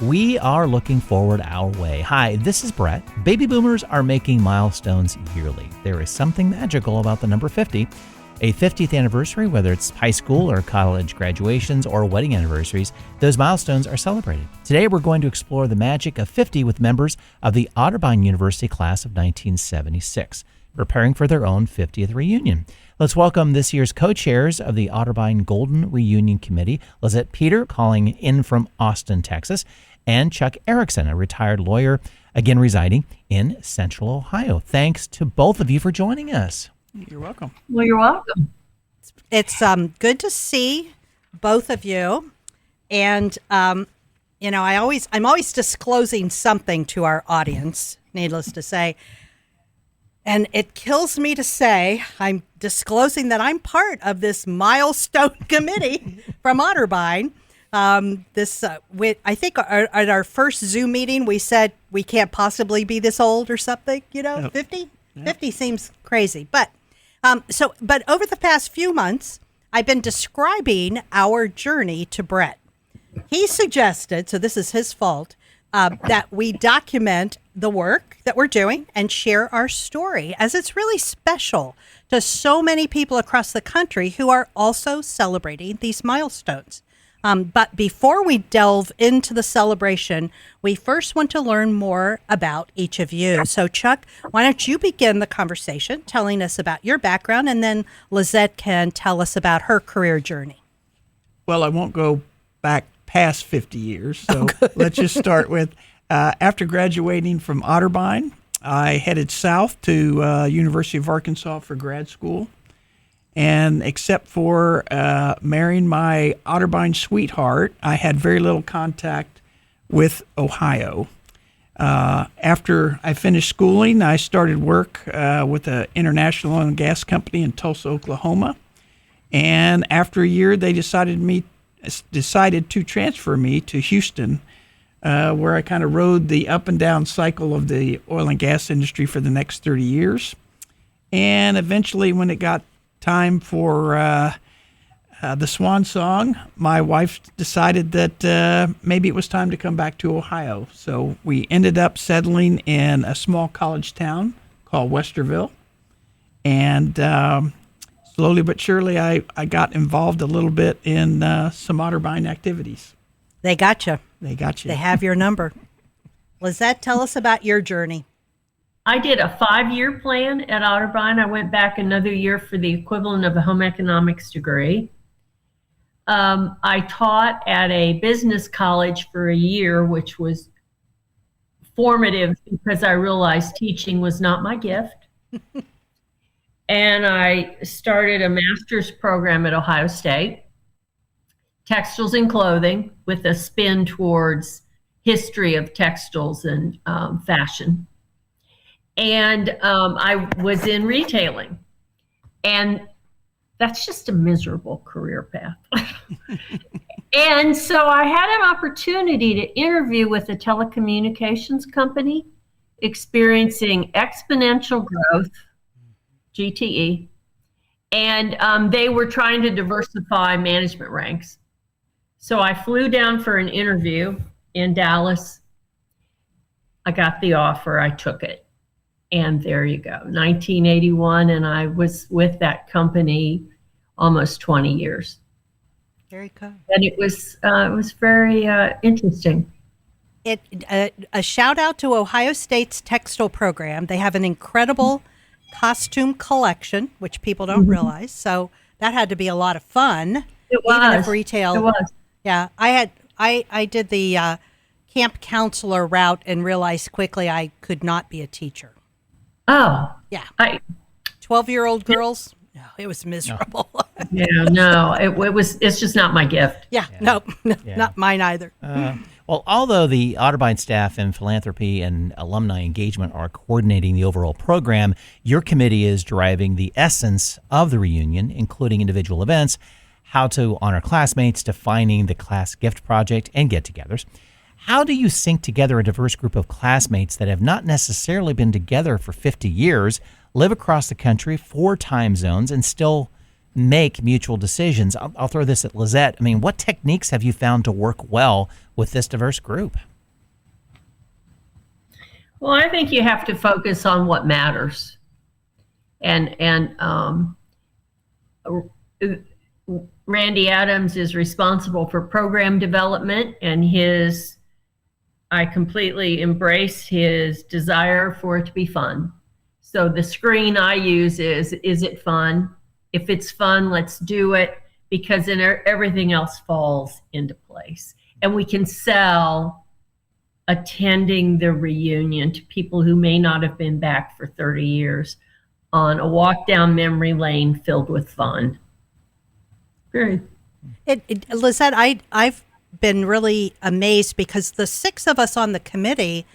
We are looking forward our way. Hi, this is Brett. Baby boomers are making milestones yearly. There is something magical about the number 50. A 50th anniversary, whether it's high school or college graduations or wedding anniversaries, those milestones are celebrated. Today, we're going to explore the magic of 50 with members of the Otterbein University Class of 1976, preparing for their own 50th reunion. Let's welcome this year's co-chairs of the Otterbein Golden Reunion Committee, Lizette Peter, calling in from Austin, Texas, and Chuck Erickson, a retired lawyer, again residing in Central Ohio. Thanks to both of you for joining us. You're welcome. Well, you're welcome. It's good to see both of you, and I'm always disclosing something to our audience, needless to say, and it kills me to say I'm disclosing that I'm part of this Milestone committee from Otterbein. I think at our first Zoom meeting, we said we can't possibly be this old or something, 50? Yep. 50 seems crazy. But over the past few months, I've been describing our journey to Brett. He suggested, so this is his fault, that we document the work that we're doing and share our story, as it's really special to so many people across the country who are also celebrating these milestones. But before we delve into the celebration, we first want to learn more about each of you. So, Chuck, why don't you begin the conversation telling us about your background, and then Lizette can tell us about her career journey. Well, I won't go back past 50 years, so let's just start with, after graduating from Otterbein, I headed south to University of Arkansas for grad school. And except for marrying my Otterbein sweetheart, I had very little contact with Ohio. After I finished schooling, I started work with an international oil and gas company in Tulsa, Oklahoma. And after a year, they decided to transfer me to Houston, where I kind of rode the up and down cycle of the oil and gas industry for the next 30 years. And eventually, when it got time for the swan song, my wife decided that maybe it was time to come back to Ohio. So we ended up settling in a small college town called Westerville. And slowly but surely, I got involved a little bit in some Otterbein activities. They got you. They got you. They have your number. Lizette, tell us about your journey. I did a 5-year plan at Otterbein. I went back another year for the equivalent of a home economics degree. I taught at a business college for a year, which was formative because I realized teaching was not my gift. And I started a master's program at Ohio State, textiles and clothing, with a spin towards history of textiles and fashion. And I was in retailing, and that's just a miserable career path. And so I had an opportunity to interview with a telecommunications company experiencing exponential growth, GTE, and they were trying to diversify management ranks. So I flew down for an interview in Dallas. I got the offer, I took it. And there you go, 1981, and I was with that company almost 20 years. Very cool. And it was very interesting. A shout out to Ohio State's textile program. They have an incredible costume collection, which people don't realize. So that had to be a lot of fun. It was. Even if retail. It was. Yeah, I did the camp counselor route and realized quickly I could not be a teacher. Oh, yeah. 12-year-old girls. No, it was miserable. No, it's just not my gift. Yeah. Nope, not mine either. Well, although the Otterbein staff and philanthropy and alumni engagement are coordinating the overall program, your committee is driving the essence of the reunion, including individual events, how to honor classmates, defining the class gift project, and get-togethers. How do you sync together a diverse group of classmates that have not necessarily been together for 50 years, live across the country, 4 time zones, and still make mutual decisions. I'll throw this at Lizette. I mean, what techniques have you found to work well with this diverse group? Well, I think you have to focus on what matters. And Randy Adams is responsible for program development, and I completely embrace his desire for it to be fun. So the screen I use is it fun? If it's fun, let's do it, because then everything else falls into place. And we can sell attending the reunion to people who may not have been back for 30 years on a walk down memory lane filled with fun. Period. Lizette, I've been really amazed because the 6 of us on the committee,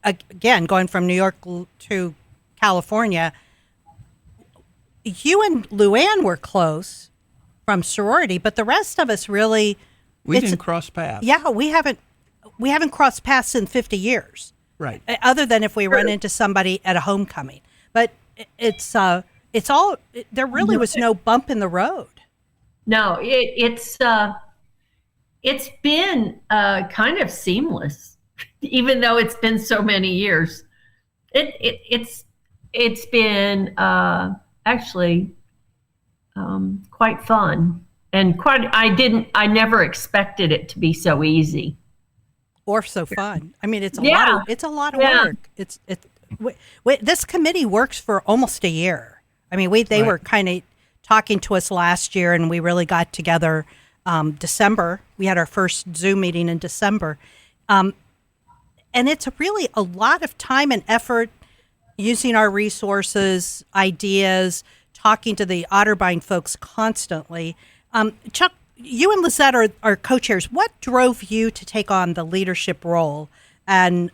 again, going from New York to California, you and Luann were close from sorority, but the rest of us really... We didn't cross paths. Yeah, we haven't crossed paths in 50 years. Right. Other than if we run into somebody at a homecoming. But it's all, there really was no bump in the road. No, it's been kind of seamless, even though it's been so many years. It's been actually quite fun and I never expected it to be so easy or so fun. I mean, it's a lot of work. This committee works for almost a year. I mean, they were kind of talking to us last year, and we really got together December. We had our first Zoom meeting in December. And it's really a lot of time and effort using our resources, ideas, talking to the Otterbein folks constantly. Chuck, you and Lizette are co-chairs. What drove you to take on the leadership role and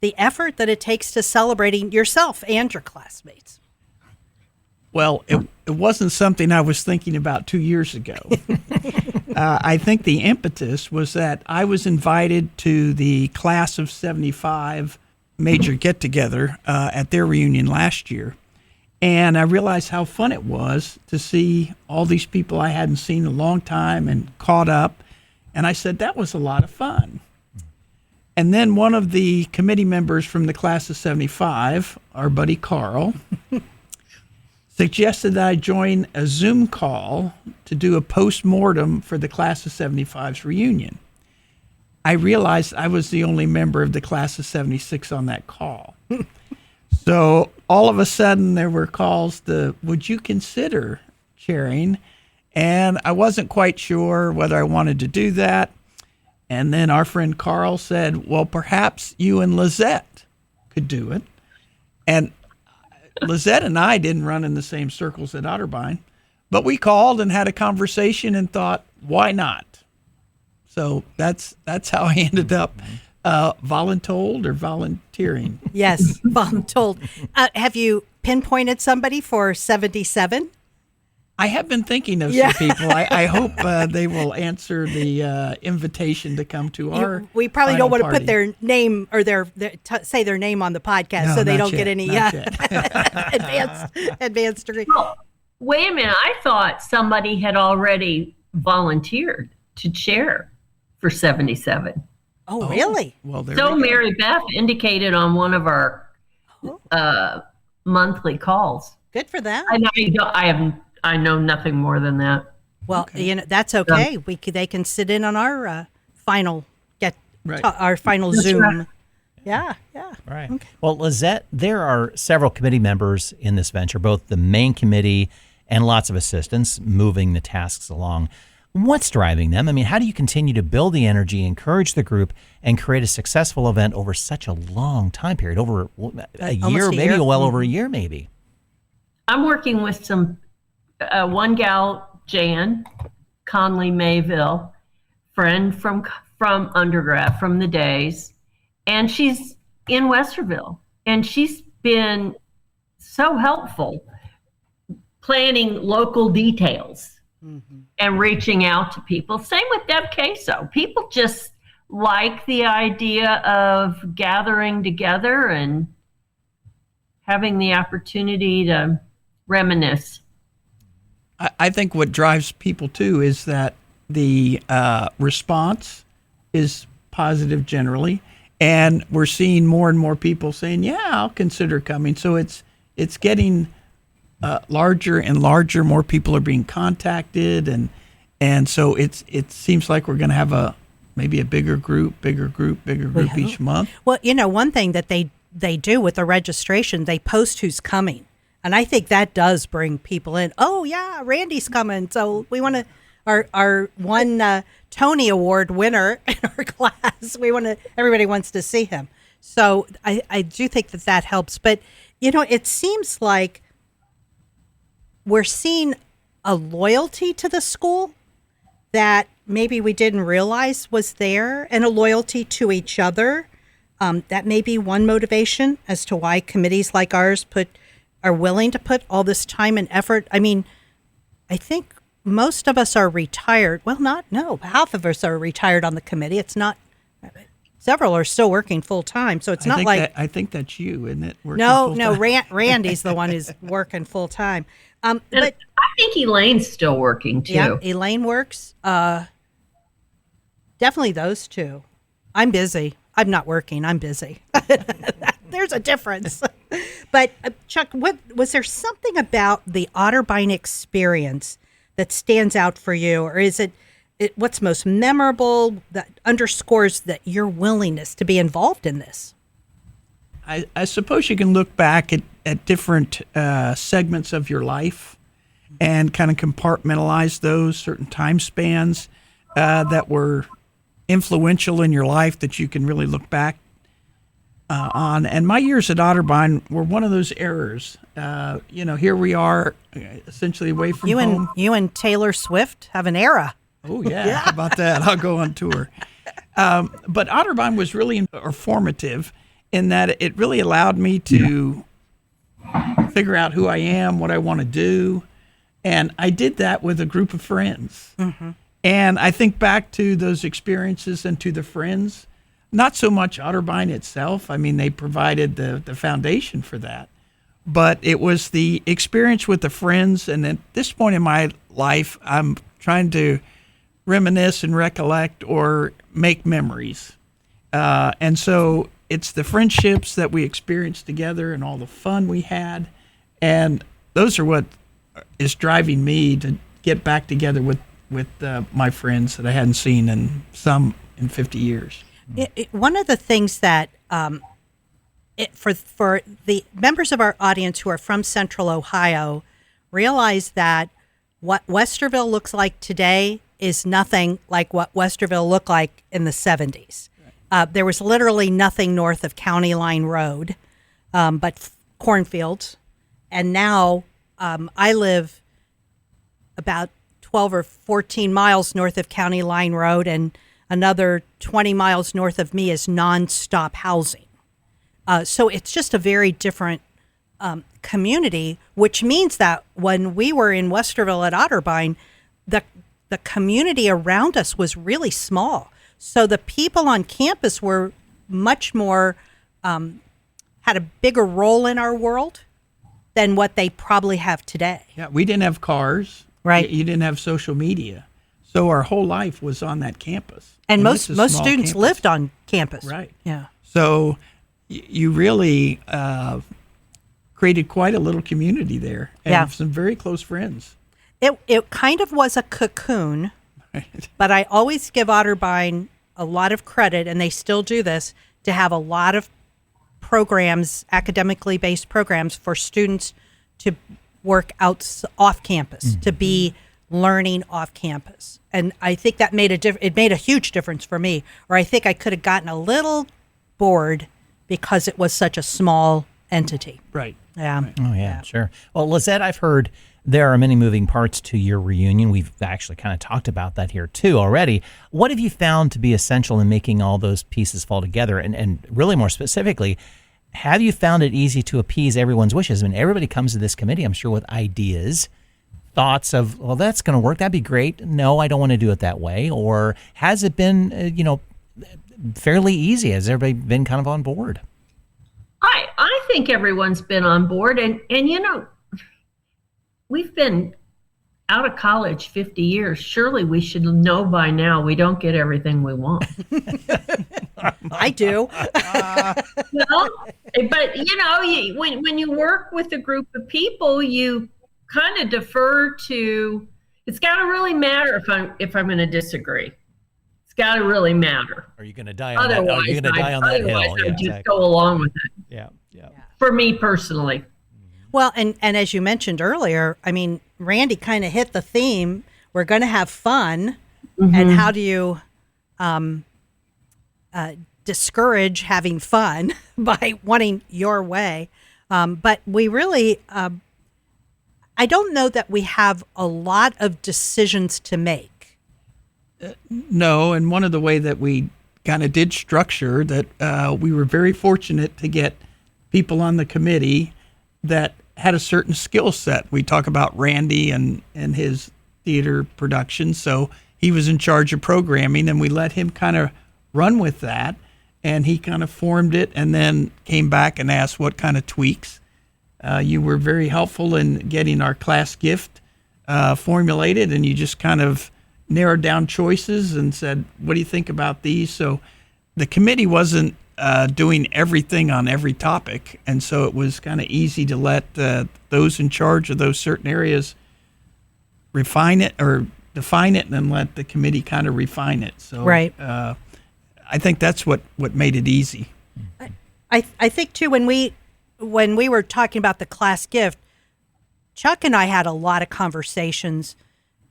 the effort that it takes to celebrating yourself and your classmates? Well, it wasn't something I was thinking about 2 years ago. I think the impetus was that I was invited to the class of 75 major get-together at their reunion last year. And I realized how fun it was to see all these people I hadn't seen in a long time and caught up. And I said, that was a lot of fun. And then one of the committee members from the class of 75, our buddy Carl, suggested that I join a Zoom call to do a post-mortem for the class of 75's reunion. I realized I was the only member of the class of 76 on that call. So all of a sudden there were calls to, would you consider chairing? And I wasn't quite sure whether I wanted to do that. And then our friend Carl said, well, perhaps you and Lizette could do it. And Lizette and I didn't run in the same circles at Otterbein, but we called and had a conversation and thought, why not? So that's how I ended up voluntold or volunteering. Yes, voluntold. Have you pinpointed somebody for 77? I have been thinking of some people. I hope they will answer the invitation to come to our. We probably don't want to party. put their name or say their name on the podcast, No, so they not don't yet, get any advanced degree. Well, wait a minute. I thought somebody had already volunteered to chair for 77. Oh, really? Well, there So we go. Mary Beth indicated on one of our monthly calls. Good for them. I know nothing more than that. Well, that's okay. They can sit in on our final our final Zoom. Right. Yeah. Right. Okay. Well, Lizette, there are several committee members in this venture, both the main committee and lots of assistants moving the tasks along. What's driving them? I mean, how do you continue to build the energy, encourage the group, and create a successful event over such a long time period, over a year, maybe well over a year, maybe? I'm working with some one gal, Jan Conley Mayville, friend from undergrad from the days, and she's in Westerville, and she's been so helpful planning local details. Mm-hmm. And reaching out to people. Same with Deb Queso. People just like the idea of gathering together and having the opportunity to reminisce. I think what drives people too is that the response is positive generally, and we're seeing more and more people saying, "Yeah, I'll consider coming." So it's getting larger and larger. More people are being contacted, and so it seems like we're going to have maybe a bigger group each month. Well, one thing that they do with the registration, they post who's coming. And I think that does bring people in. Oh, yeah, Randy's coming. So we want to, our one Tony Award winner in our class, everybody wants to see him. So I do think that helps. But, it seems like we're seeing a loyalty to the school that maybe we didn't realize was there, and a loyalty to each other. That may be one motivation as to why committees like ours are willing to put all this time and effort. I mean, I think most of us are retired. Well, half of us are retired on the committee. It's not, several are still working full time. So it's not like. I think that's you, isn't it? No, Randy's the one who's working full time. But I think Elaine's still working too. Yeah, Elaine works. Definitely those two. I'm busy. I'm not working. I'm busy. There's a difference. But Chuck, was there something about the Otterbein experience that stands out for you, or is it what's most memorable that underscores that your willingness to be involved in this? I suppose you can look back at different segments of your life and kind of compartmentalize those certain time spans that were influential in your life that you can really look back on. And my years at Otterbein were one of those errors. Here we are, essentially away from home. You and Taylor Swift have an era. Oh, yeah. How about that? I'll go on tour. But Otterbein was really formative in that it really allowed me to figure out who I am, what I want to do. And I did that with a group of friends. Mm-hmm. And I think back to those experiences and to the friends, not so much Otterbein itself. I mean, they provided the foundation for that. But it was the experience with the friends. And at this point in my life, I'm trying to reminisce and recollect or make memories. And so it's the friendships that we experienced together and all the fun we had. And those are what is driving me to get back together with my friends that I hadn't seen in 50 years. One of the things that for the members of our audience who are from Central Ohio, realize that what Westerville looks like today is nothing like what Westerville looked like in the 70s. There was literally nothing north of County Line Road but cornfields. And now I live about 12 or 14 miles north of County Line Road, and another 20 miles north of me is nonstop housing. So it's just a very different community, which means that when we were in Westerville at Otterbein, the community around us was really small. So the people on campus were much more, had a bigger role in our world than what they probably have today. Yeah, we didn't have cars. Right. You didn't have social media. So our whole life was on that campus. And most students lived on campus. Right. Yeah. So you really created quite a little community there and some very close friends. It kind of was a cocoon, right. But I always give Otterbein a lot of credit, and they still do this, to have a lot of programs, academically based programs for students to work off campus, to be learning off campus. And I think that made it made a huge difference for me, or I think I could have gotten a little bored because it was such a small entity. Right. Yeah. Right. Oh, yeah, sure. Well, Lizette, I've heard there are many moving parts to your reunion. We've actually kind of talked about that here too already. What have you found to be essential in making all those pieces fall together? And really more specifically, have you found it easy to appease everyone's wishes? I mean, everybody comes to this committee, I'm sure, with ideas, thoughts of, well, that's going to work. That'd be great. No, I don't want to do it that way. Or has it been, fairly easy? Has everybody been kind of on board? I think everyone's been on board. And we've been out of college 50 years. Surely we should know by now we don't get everything we want. I do. Well, but when you work with a group of people, you kind of defer to. It's got to really matter if I'm going to disagree. It's got to really matter. Are you going to die on that? Are you going to die on that hill? Otherwise, I just go along with it. Yeah. For me personally. Well, and as you mentioned earlier, I mean, Randy kind of hit the theme. We're going to have fun, and how do you discourage having fun by wanting your way? But we really, I don't know that we have a lot of decisions to make. No, and one of the way that we kind of did structure that, we were very fortunate to get people on the committee that had a certain skill set. We talk about Randy and his theater production, so he was in charge of programming, and we let him kind of run with that, and he kind of formed it and then came back and asked what kind of tweaks. You were very helpful in getting our class gift formulated, and you just kind of narrowed down choices and said, what do you think about these? So the committee wasn't doing everything on every topic, and so it was kind of easy to let those in charge of those certain areas refine it or define it, and then let the committee kind of refine it. So right. I think that's what made it easy. I think too, when we were talking about the class gift, Chuck and I had a lot of conversations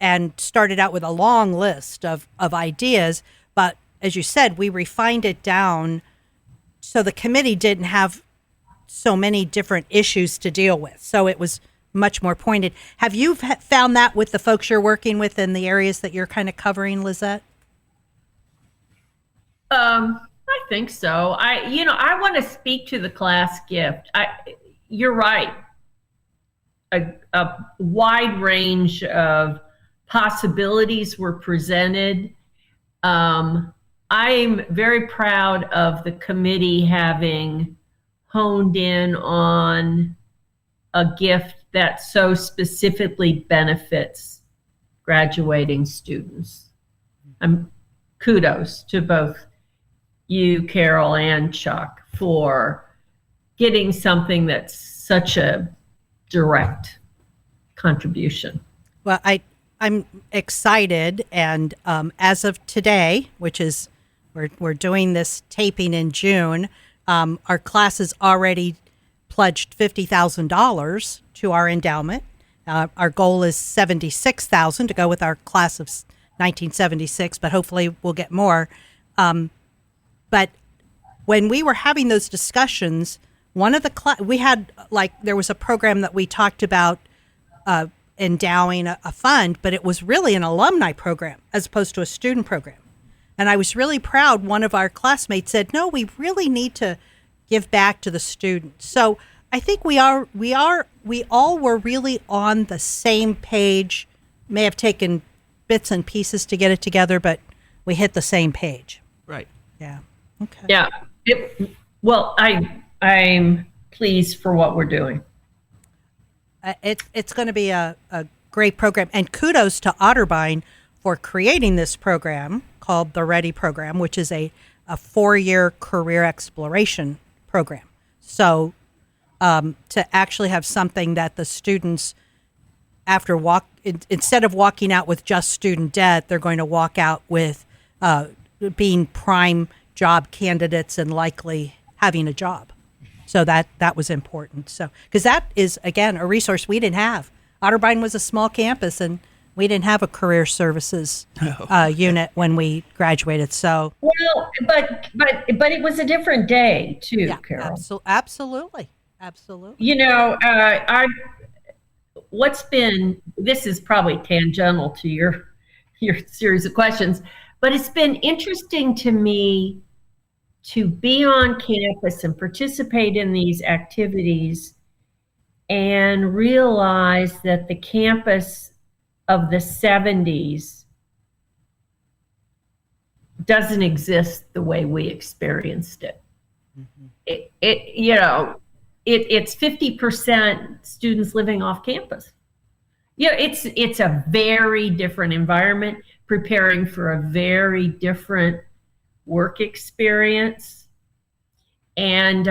and started out with a long list of ideas, but as you said, we refined it down so the committee didn't have so many different issues to deal with. So it was much more pointed. Have you found that with the folks you're working with in the areas that you're kind of covering, Lizette? I think so. I want to speak to the class gift. You're right. A wide range of possibilities were presented. I'm very proud of the committee having honed in on a gift that so specifically benefits graduating students. Kudos to both you, Carol, and Chuck for getting something that's such a direct contribution. Well, I'm excited, and as of today, which is we're doing this taping in June, our class has already pledged $50,000 to our endowment. Our goal is $76,000 to go with our class of 1976, but hopefully we'll get more. But when we were having those discussions, one of the we had there was a program that we talked about endowing a fund, but it was really an alumni program as opposed to a student program. And I was really proud. One of our classmates said, "No, we really need to give back to the students." So I think we all were really on the same page. May have taken bits and pieces to get it together, but we hit the same page. Right. Yeah. Okay. Yeah. I'm pleased for what we're doing. It's going to be a great program, and kudos to Otterbein for creating this program called the Ready program, which is a 4-year career exploration program. So to actually have something that the students, instead of walking out with just student debt, they're going to walk out with being prime job candidates and likely having a job. So that was important. So because that is, again, a resource we didn't have. Otterbein was a small campus, and we didn't have a career services unit when we graduated. So well, but it was a different day too, yeah, Carol. Absolutely. This is probably tangential to your series of questions, but it's been interesting to me to be on campus and participate in these activities and realize that the campus of the 70s doesn't exist the way we experienced it. Mm-hmm. It's 50% students living off campus. Yeah, it's a very different environment, preparing for a very different work experience. And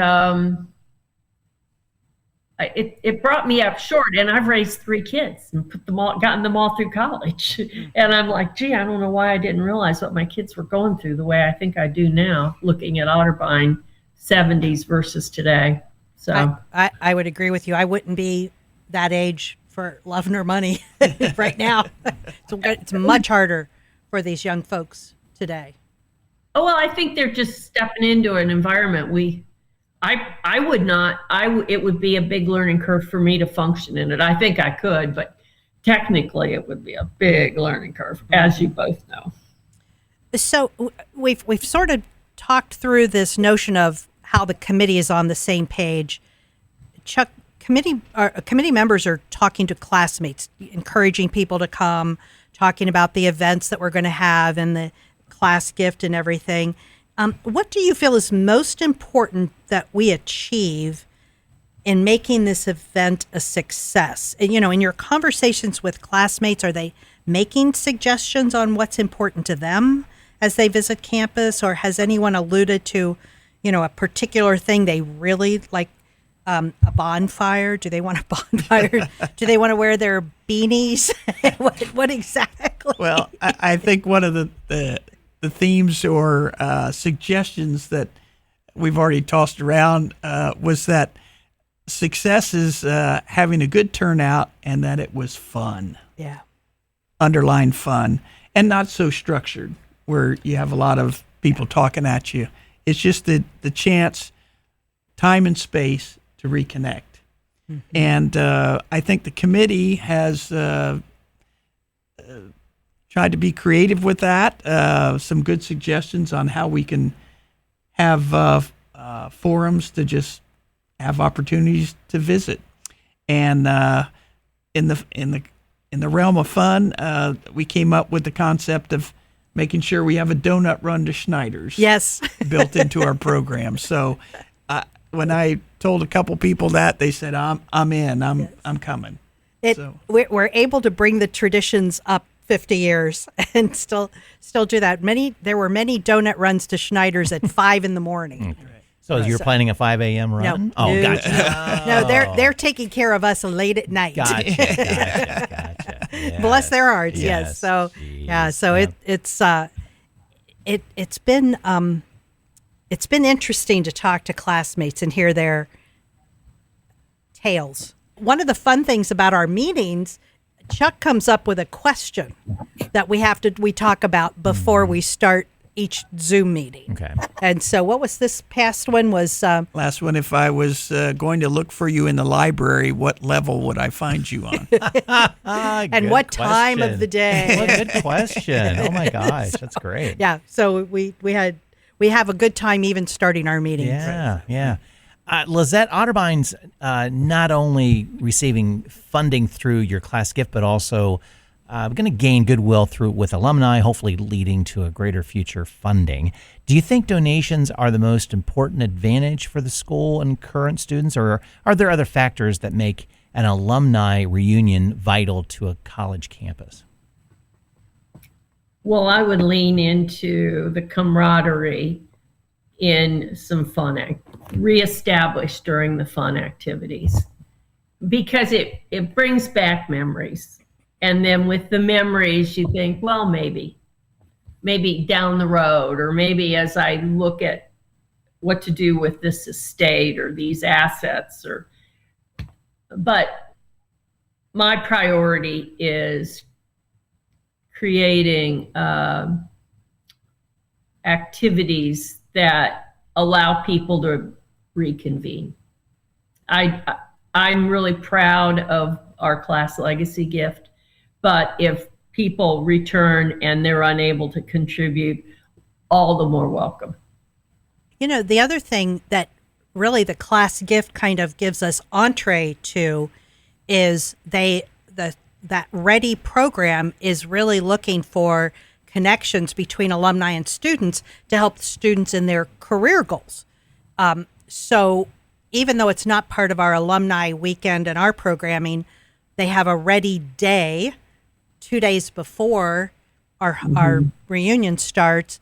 it brought me up short, and I've raised 3 kids and gotten them all through college. And I'm like, gee, I don't know why I didn't realize what my kids were going through the way I think I do now, looking at Otterbein 70s versus today. So I would agree with you. I wouldn't be that age for love nor money right now. It's much harder for these young folks today. Oh, well, I think they're just stepping into an environment it would be a big learning curve for me to function in it. I think I could, but technically it would be a big learning curve, as you both know. So we've sort of talked through this notion of how the committee is on the same page. Chuck, committee members are talking to classmates, encouraging people to come, talking about the events that we're going to have and the class gift and everything. What do you feel is most important that we achieve in making this event a success? And, in your conversations with classmates, are they making suggestions on what's important to them as they visit campus, or has anyone alluded to, a particular thing they really like? A bonfire? Do they want a bonfire? Do they want to wear their beanies? what exactly? Well, I think one of the themes or suggestions that we've already tossed around was that success is having a good turnout and that it was fun. Yeah. Underline fun, and not so structured where you have a lot of people talking at you. It's just the chance, time and space to reconnect. Mm-hmm. And I think the committee has tried to be creative with that. Some good suggestions on how we can have forums to just have opportunities to visit. And in the realm of fun, we came up with the concept of making sure we have a donut run to Schneider's. Yes. built into our program. So when I told a couple people that, they said, I'm in, I'm coming. We're able to bring the traditions up 50 years and still do that. There were many donut runs to Schneider's at 5 in the morning. Okay. So you're planning a 5 a.m. run? No. Oh, gotcha. No, they're taking care of us late at night. Gotcha. Yes. Bless their hearts. Yes. So Jeez. yeah. So it's been interesting to talk to classmates and hear their tales. One of the fun things about our meetings, Chuck comes up with a question that we talk about before we start each Zoom meeting. Okay. And so what was this past one was... Last one, if I was going to look for you in the library, what level would I find you on? And what time of the day? What a good question. Oh my gosh, that's great. Yeah, so we have a good time even starting our meetings. Yeah. Lizette, Otterbein's not only receiving funding through your class gift, but also going to gain goodwill with alumni, hopefully leading to a greater future funding. Do you think donations are the most important advantage for the school and current students, or are there other factors that make an alumni reunion vital to a college campus? Well, I would lean into the camaraderie in some fun, reestablished during the fun activities, because it brings back memories. And then with the memories, you think, well, maybe down the road, or maybe as I look at what to do with this estate or these assets, but my priority is creating activities that allow people to reconvene. I'm really proud of our class legacy gift, but if people return and they're unable to contribute, all the more welcome. The other thing that really the class gift kind of gives us entree to is that READY program is really looking for connections between alumni and students to help students in their career goals. So even though it's not part of our alumni weekend and our programming, they have a ready day 2 days before our reunion starts.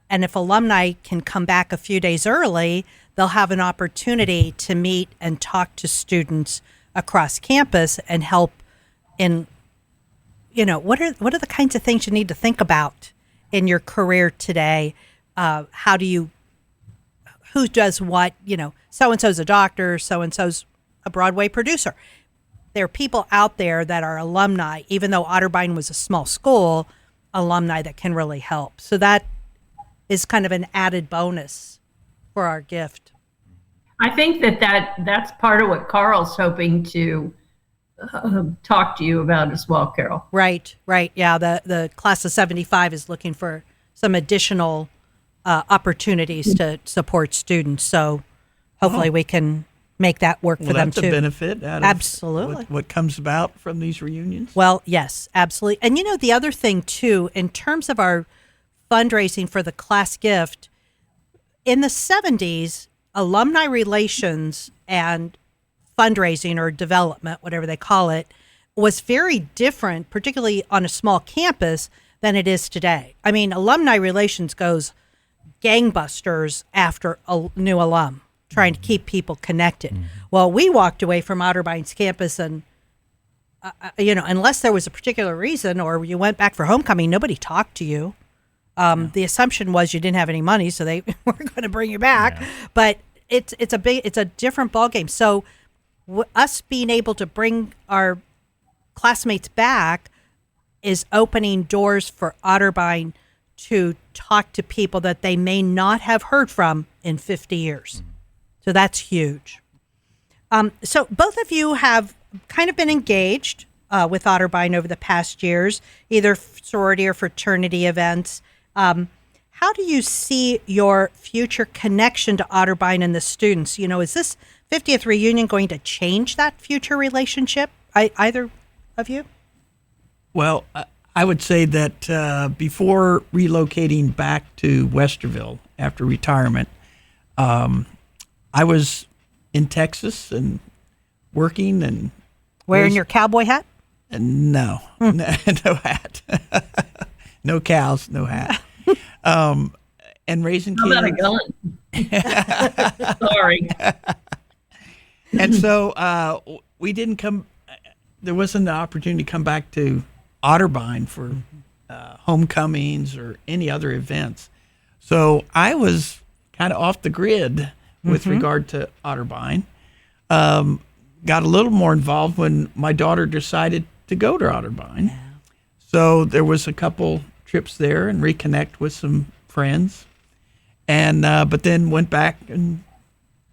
And if alumni can come back a few days early, they'll have an opportunity to meet and talk to students across campus and help in, what are the kinds of things you need to think about in your career today? Who does what, so-and-so's a doctor, so-and-so's a Broadway producer. There are people out there that are alumni, even though Otterbein was a small school, alumni that can really help. So that is kind of an added bonus for our gift. I think that's part of what Carl's hoping to talk to you about as well, Carol. Right. Yeah, the class of 75 is looking for some additional opportunities to support students. So hopefully we can make that work for them too. That's a benefit out of absolutely what comes about from these reunions. Well, yes, absolutely. And the other thing too, in terms of our fundraising for the class gift, in the 70s, alumni relations and fundraising or development, whatever they call it, was very different, particularly on a small campus, than it is today. I mean, alumni relations goes gangbusters after a new alum, trying to keep people connected. Well, we walked away from Otterbein's campus and, unless there was a particular reason or you went back for homecoming, nobody talked to you. The assumption was you didn't have any money, so they weren't going to bring you back. Yeah. But it's a different ballgame. So us being able to bring our classmates back is opening doors for Otterbein to talk to people that they may not have heard from in 50 years. So that's huge. So both of you have kind of been engaged with Otterbein over the past years, either sorority or fraternity events. How do you see your future connection to Otterbein and the students? Is this 50th reunion going to change that future relationship? Either of you? Well, I would say that before relocating back to Westerville after retirement, I was in Texas and working and wearing your cowboy hat? No, no hat, no cows, no hat, and raising kids. How about a gun? Sorry. And so we didn't come. There wasn't an opportunity to come back to Otterbein for homecomings or any other events. So I was kind of off the grid with regard to Otterbein. Got a little more involved when my daughter decided to go to Otterbein. Yeah. So there was a couple trips there and reconnect with some friends. And but then went back and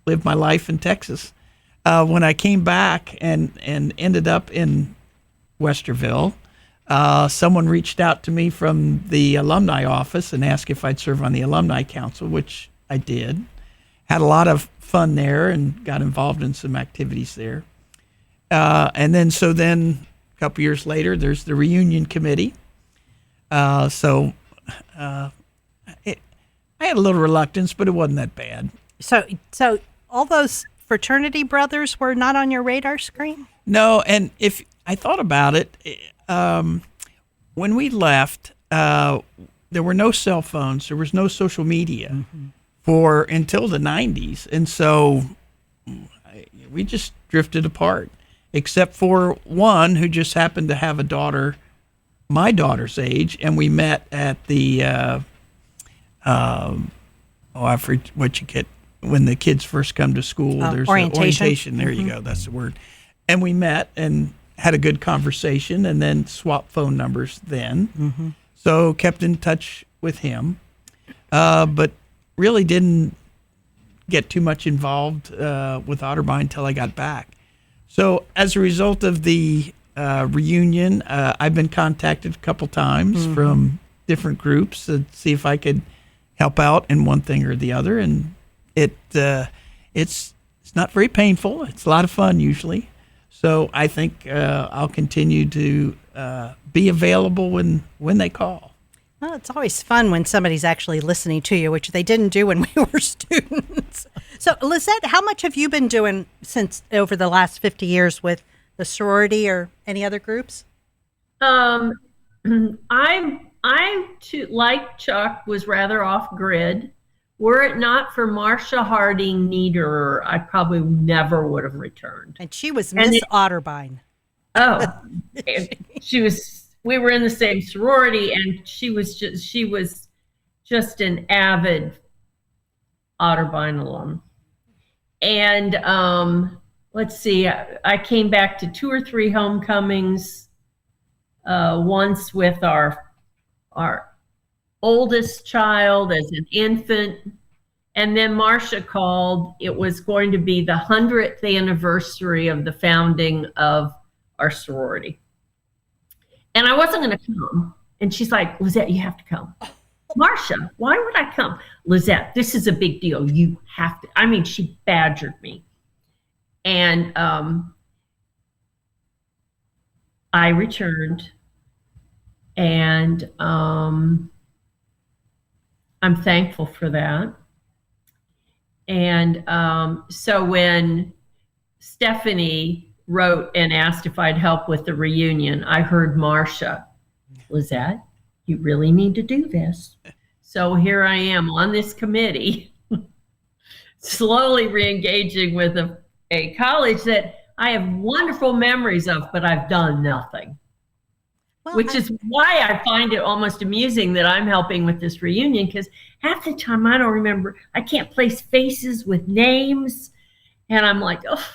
lived my life in Texas. When I came back and ended up in Westerville, someone reached out to me from the alumni office and asked if I'd serve on the alumni council, which I did. Had a lot of fun there and got involved in some activities there. And then a couple years later, there's the reunion committee. I had a little reluctance, but it wasn't that bad. So all those fraternity brothers were not on your radar screen? No, and if I thought about it, when we left, there were no cell phones, there was no social media until the 90s, and so we just drifted apart, except for one who just happened to have a daughter my daughter's age, and we met at the I forget what you get when the kids first come to school. There's orientation. There you go. That's the word. And we met and had a good conversation, and then swapped phone numbers then. So kept in touch with him, but really didn't get too much involved with Otterbein until I got back. So as a result of the reunion, I've been contacted a couple times from different groups to see if I could help out in one thing or the other, and it's not very painful. It's a lot of fun usually. So I think I'll continue to be available when they call. Well, it's always fun when somebody's actually listening to you, which they didn't do when we were students. So, Lizette, how much have you been doing since over the last 50 years with the sorority or any other groups? Um, I too, like Chuck, was rather off grid. Were it not for Marcia Harding Niederer, I probably never would have returned. And she was And Miss Otterbein. Oh, she was. We were in the same sorority, and she was just an avid Otterbein alum. And let's see, I came back to 2 or 3 homecomings. Once with our oldest child as an infant, and then Marcia called. It was going to be the 100th anniversary of the founding of our sorority, and I wasn't going to come. And she's like, Lizette, you have to come. Marcia, why would I come? Lizette, this is a big deal. You have to. I mean, she badgered me, and I returned, and I'm thankful for that. And so when Stephanie wrote and asked if I'd help with the reunion, I heard Marcia, Lizette, you really need to do this. So here I am on this committee, slowly re-engaging with a college that I have wonderful memories of, but I've done nothing. Well, which is why I find it almost amusing that I'm helping with this reunion, because half the time I don't remember. I can't place faces with names, and I'm like, oh.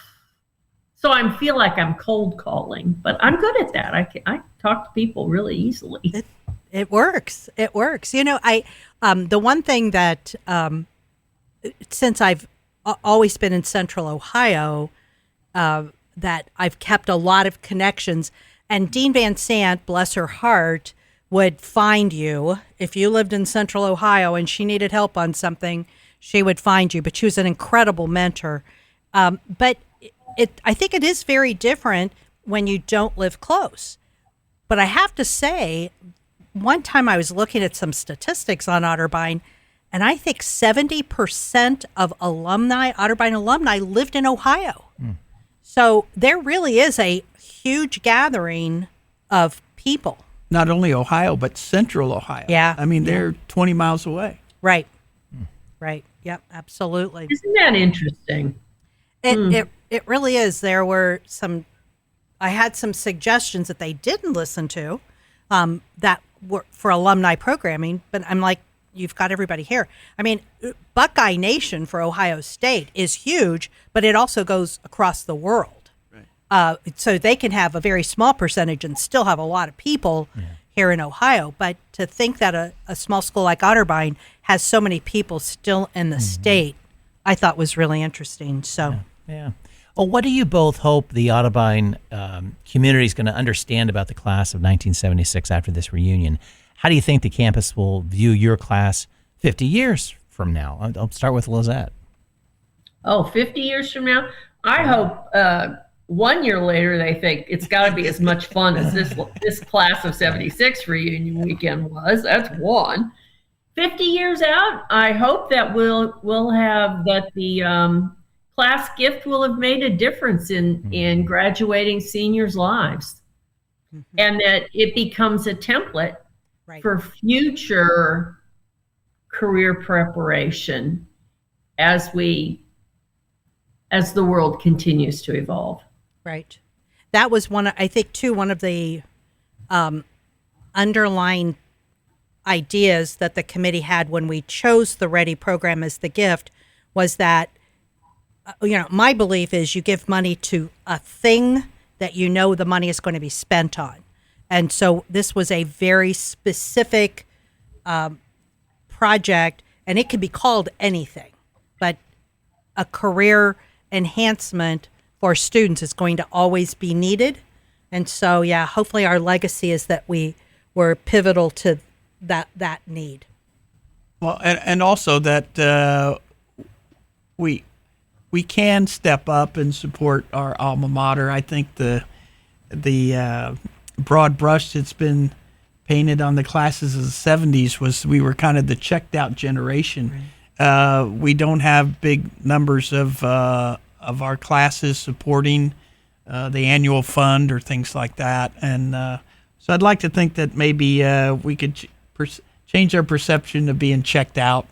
So I feel like I'm cold calling, but I'm good at that. I talk to people really easily. It works. It works. You know, the one thing that since I've always been in Central Ohio, that I've kept a lot of connections. And Dean Van Sant, bless her heart, would find you. If you lived in Central Ohio and she needed help on something, she would find you. But she was an incredible mentor. But I think it is very different when you don't live close. But I have to say, one time I was looking at some statistics on Otterbein, and I think 70% of alumni, Otterbein alumni, lived in Ohio. So there really is a huge gathering of people. Not only Ohio, but Central Ohio. Yeah. I mean, they're 20 miles away. Right. Right. Yep. Absolutely. Isn't that interesting? It really is. There were I had some suggestions that they didn't listen to that were for alumni programming, but I'm like, you've got everybody here. I mean, Buckeye Nation for Ohio State is huge, but it also goes across the world. Right. So they can have a very small percentage and still have a lot of people here in Ohio. But to think that a small school like Otterbein has so many people still in the state, I thought was really interesting. So, yeah. Well, what do you both hope the Otterbein community is going to understand about the class of 1976 after this reunion? How do you think the campus will view your class 50 years from now? I'll start with Lizette. Oh, 50 years from now? I hope 1 year later they think it's got to be as much fun as this class of 76 reunion weekend was. That's one. 50 years out, I hope that we'll have that the class gift will have made a difference in graduating seniors' lives, and that it becomes a template for future career preparation as the world continues to evolve. Right. That was one of the underlying ideas that the committee had when we chose the Ready program as the gift was that, my belief is you give money to a thing that you know the money is going to be spent on. And so this was a very specific project, and it could be called anything, but a career enhancement for students is going to always be needed. And so, hopefully our legacy is that we were pivotal to that need. Well, and also that we can step up and support our alma mater. I think the broad brush that's been painted on the classes of the 70s was we were kind of the checked out generation. Right. We don't have big numbers of our classes supporting the annual fund or things like that. And so I'd like to think that maybe we could change our perception of being checked out,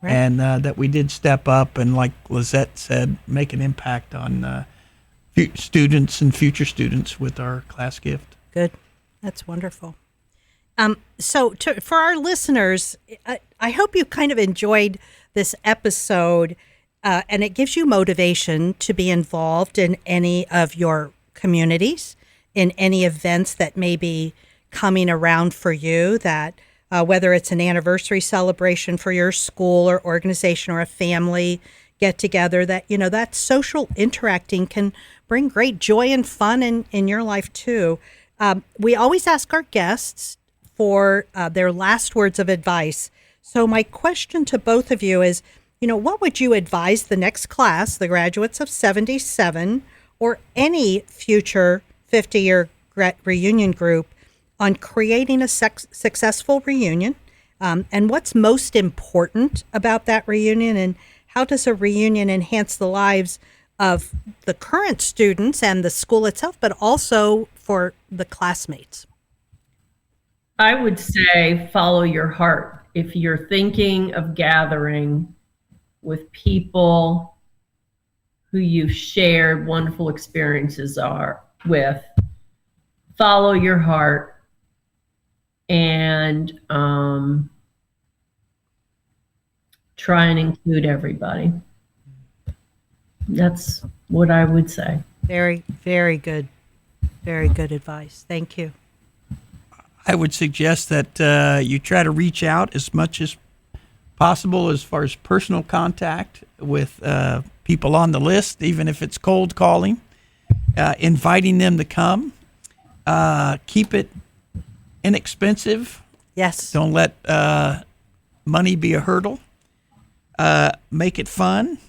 right, and that we did step up and, like Lizette said, make an impact on students and future students with our class gift. Good. That's wonderful. For our listeners, I hope you kind of enjoyed this episode, and it gives you motivation to be involved in any of your communities, in any events that may be coming around for you, that whether it's an anniversary celebration for your school or organization or a family get together, that, that social interacting can bring great joy and fun in your life too. We always ask our guests for their last words of advice. So my question to both of you is, what would you advise the next class, the graduates of 77, or any future 50-year reunion group, on creating a successful reunion? And what's most important about that reunion? And how does a reunion enhance the lives of the current students and the school itself, but also for the classmates? I would say follow your heart. If you're thinking of gathering with people who you've shared wonderful experiences with, follow your heart and try and include everybody. That's what I would say. Very, very good. Very good advice. Thank you. I would suggest that you try to reach out as much as possible as far as personal contact with people on the list, even if it's cold calling, inviting them to come. Keep it inexpensive. Yes. Don't let money be a hurdle. Make it fun,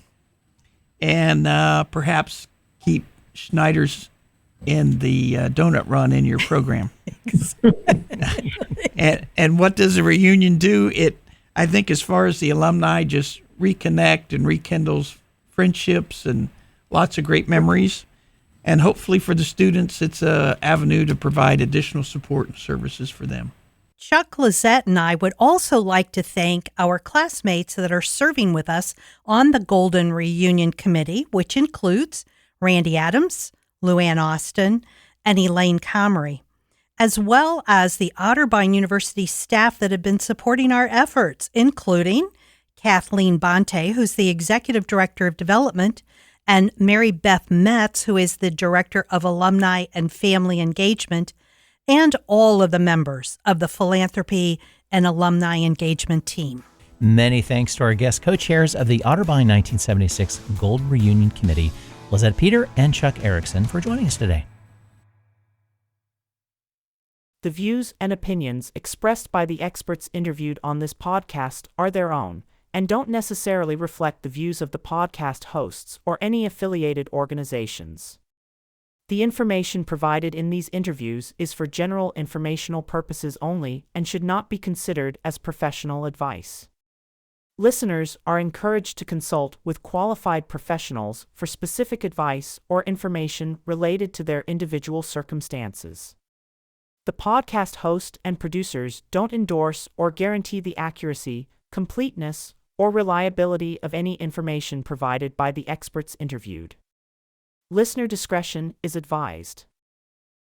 and perhaps keep Schneider's in the donut run in your program. and what does a reunion do? I think as far as the alumni, just reconnect and rekindles friendships and lots of great memories. And hopefully for the students, it's an avenue to provide additional support and services for them. Chuck, Lizette, and I would also like to thank our classmates that are serving with us on the Golden Reunion Committee, which includes Randy Adams, Luann Austin, and Elaine Comrie, as well as the Otterbein University staff that have been supporting our efforts, including Kathleen Bonte, who's the Executive Director of Development, and Mary Beth Metz, who is the Director of Alumni and Family Engagement, and all of the members of the Philanthropy and Alumni Engagement team. Many thanks to our guest co-chairs of the Otterbein 1976 Gold Reunion Committee, Lizette Peter and Chuck Erickson, for joining us today. The views and opinions expressed by the experts interviewed on this podcast are their own and don't necessarily reflect the views of the podcast hosts or any affiliated organizations. The information provided in these interviews is for general informational purposes only and should not be considered as professional advice. Listeners are encouraged to consult with qualified professionals for specific advice or information related to their individual circumstances. The podcast host and producers don't endorse or guarantee the accuracy, completeness, or reliability of any information provided by the experts interviewed. Listener discretion is advised.